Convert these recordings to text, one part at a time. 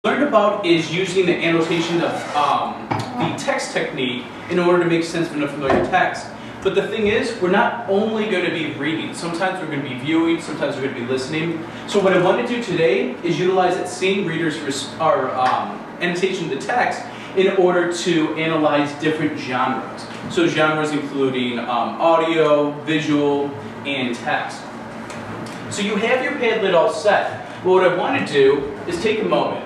Learned about is using the annotation of the text technique in order to make sense of an unfamiliar text. But the thing is, we're not only going to be reading. Sometimes we're going to be viewing, sometimes we're going to be listening. So what I want to do today is utilize that same reader's annotation of the text in order to analyze different genres. So genres including audio, visual, and text. So you have your Padlet all set. Well, what I want to do is take a moment.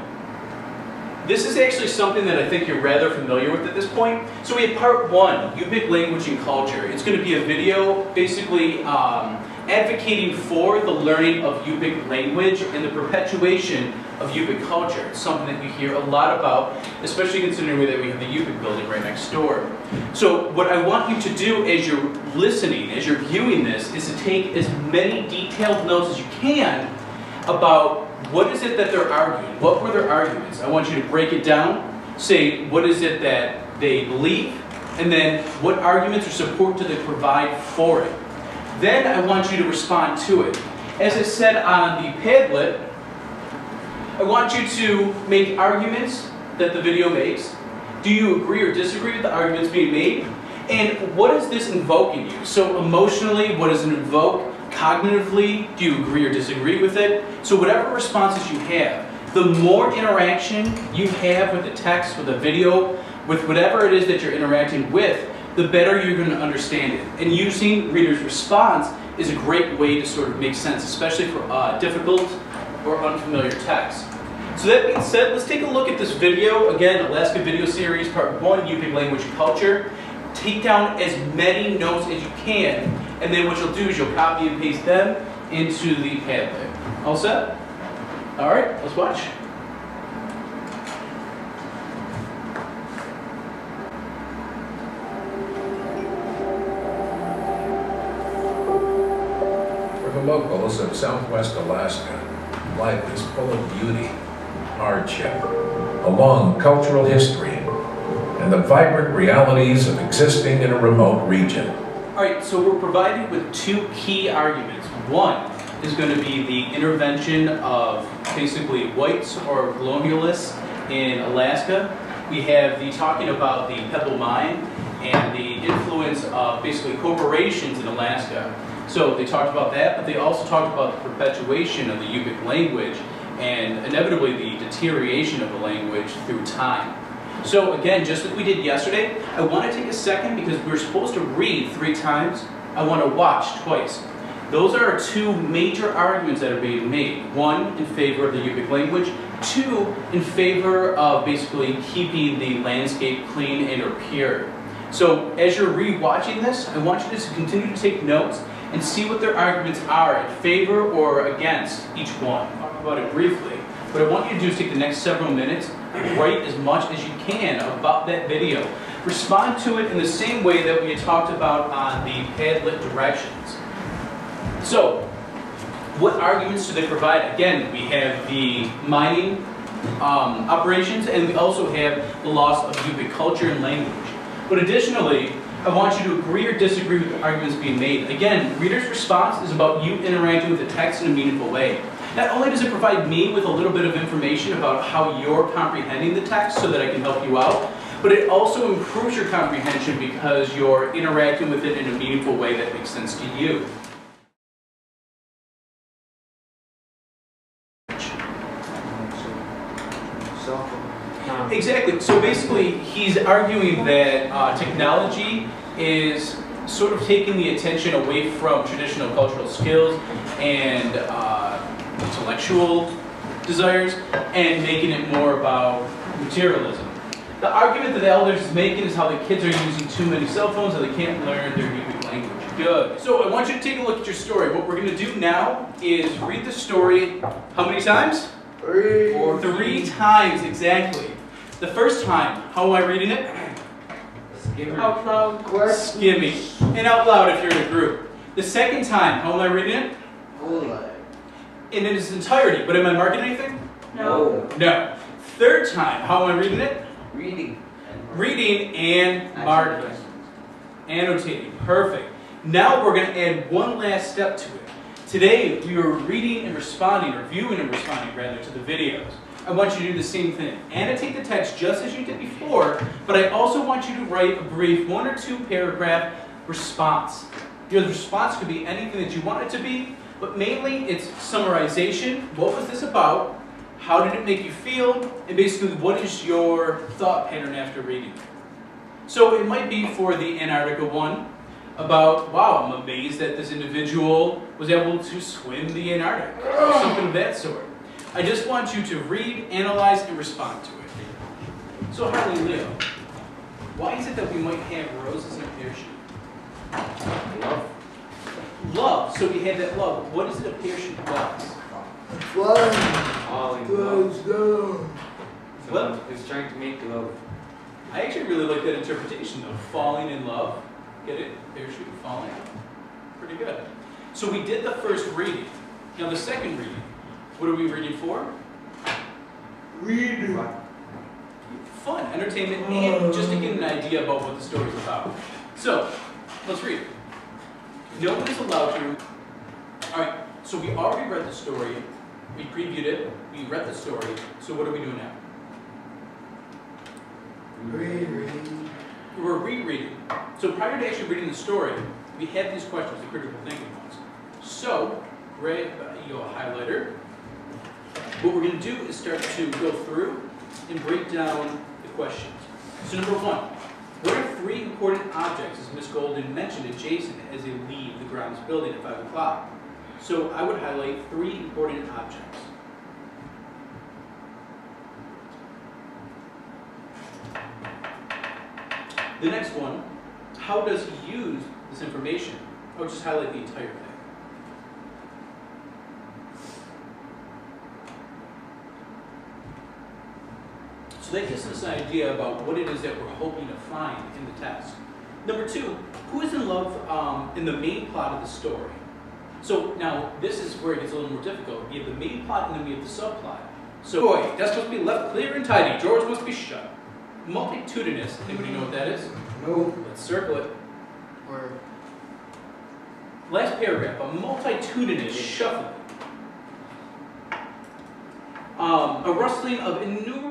This is actually something that I think you're rather familiar with at this point. So we have part 1, Yupik Language and Culture. It's going to be a video basically advocating for the learning of Yupik language and the perpetuation of Yupik culture. It's something that we hear a lot about, especially considering that we have the Yupik building right next door. So what I want you to do as you're listening, as you're viewing this, is to take as many detailed notes as you can about what is it that they're arguing? What were their arguments? I want you to break it down, say what is it that they believe, and then what arguments or support do they provide for it. Then I want you to respond to it. As I said on the Padlet, I want you to make arguments that the video makes. Do you agree or disagree with the arguments being made? And what is this invoking you? So emotionally, what does it invoke? Cognitively, do you agree or disagree with it? So whatever responses you have, the more interaction you have with the text, with the video, with whatever it is that you're interacting with, the better you're going to understand it. And using reader's response is a great way to sort of make sense, especially for difficult or unfamiliar text. So that being said, let's take a look at this video. Again, Alaska Video Series, Part 1, Yupik Language and Culture. Take down as many notes as you can, and then what you'll do is you'll copy and paste them into the Padlet. All set? All right, let's watch. For the locals of Southwest Alaska, life is full of beauty, hardship, a long cultural history, and the vibrant realities of existing in a remote region. All right, so we're provided with 2 key arguments. One is going to be the intervention of basically whites or colonialists in Alaska. We have the talking about the Pebble Mine and the influence of basically corporations in Alaska. So they talked about that, but they also talked about the perpetuation of the Yupik language and inevitably the deterioration of the language through time. So again, just like we did yesterday, I want to take a second because we're supposed to read 3 times. I want to watch twice. Those are 2 major arguments that are being made. 1 in favor of the Yupik language, 2 in favor of basically keeping the landscape clean and pure. So as you're re-watching this, I want you to continue to take notes and see what their arguments are in favor or against each one. I'll talk about it briefly. What I want you to do is take the next several minutes and write as much as you can about that video. Respond to it in the same way that we had talked about on the Padlet directions. So, what arguments do they provide? Again, we have the mining operations, and we also have the loss of Yupik culture and language. But additionally, I want you to agree or disagree with the arguments being made. Again, reader's response is about you interacting with the text in a meaningful way. Not only does it provide me with a little bit of information about how you're comprehending the text so that I can help you out, but it also improves your comprehension because you're interacting with it in a meaningful way that makes sense to you. Exactly. So basically, he's arguing that technology is sort of taking the attention away from traditional cultural skills and intellectual desires and making it more about materialism. The argument that the elders is making is how the kids are using too many cell phones and they can't learn their Yupik language. Good. So I want you to take a look at your story. What we're going to do now is read the story how many times? 3. 3 times, exactly. The first time, how am I reading it? Out loud question. Skimming. And out loud if you're in a group. The second time, how am I reading it? In its entirety. But am I marking anything? No. No. Third time, how am I reading it? Reading. Reading and marking. Annotating. Perfect. Now we're going to add one last step to it. Today we are reading and responding, or viewing and responding rather, to the videos. I want you to do the same thing. Annotate the text just as you did before, but I also want you to write a brief 1 or 2 paragraph response. Your response could be anything that you want it to be, but mainly it's summarization. What was this about? How did it make you feel? And basically, what is your thought pattern after reading? So it might be for the Antarctica one about, wow, I'm amazed that this individual was able to swim the Antarctic, or something of that sort. I just want you to read, analyze, and respond to it. So Harley Leo, why is it that we might have roses in a parachute? Love. Love. So we have that love. What is it a parachute does? Falling in love. Someone who's trying to make love. I actually really like that interpretation though. Falling in love. Get it? Parachute falling. Pretty good. So we did the first reading. Now the second reading. What are we reading for? Read. Fun, entertainment, and just to get an idea about what the story is about. So, let's read it. No one is allowed to... Alright, so we already read the story. We previewed it. We read the story. So what are we doing now? Rereading. We're rereading. So prior to actually reading the story, we had these questions, the critical thinking ones. So, grab your highlighter. What we're going to do is start to go through and break down the questions. So number 1, what are 3 important objects, as Ms. Golden mentioned adjacent as they leave the grounds building at 5 o'clock? So I would highlight 3 important objects. The next one, how does he use this information? I would just highlight the entire thing. So that gives us an idea about what it is that we're hoping to find in the text. Number 2, who is in love in the main plot of the story? So now this is where it gets a little more difficult. We have the main plot and then we have the subplot. So boy, that's supposed to be left clear and tidy. Drawers must be shut. Multitudinous. Anybody know what that is? No. Let's circle it. Where? Last paragraph. A multitudinous shuffling. A rustling of innumerable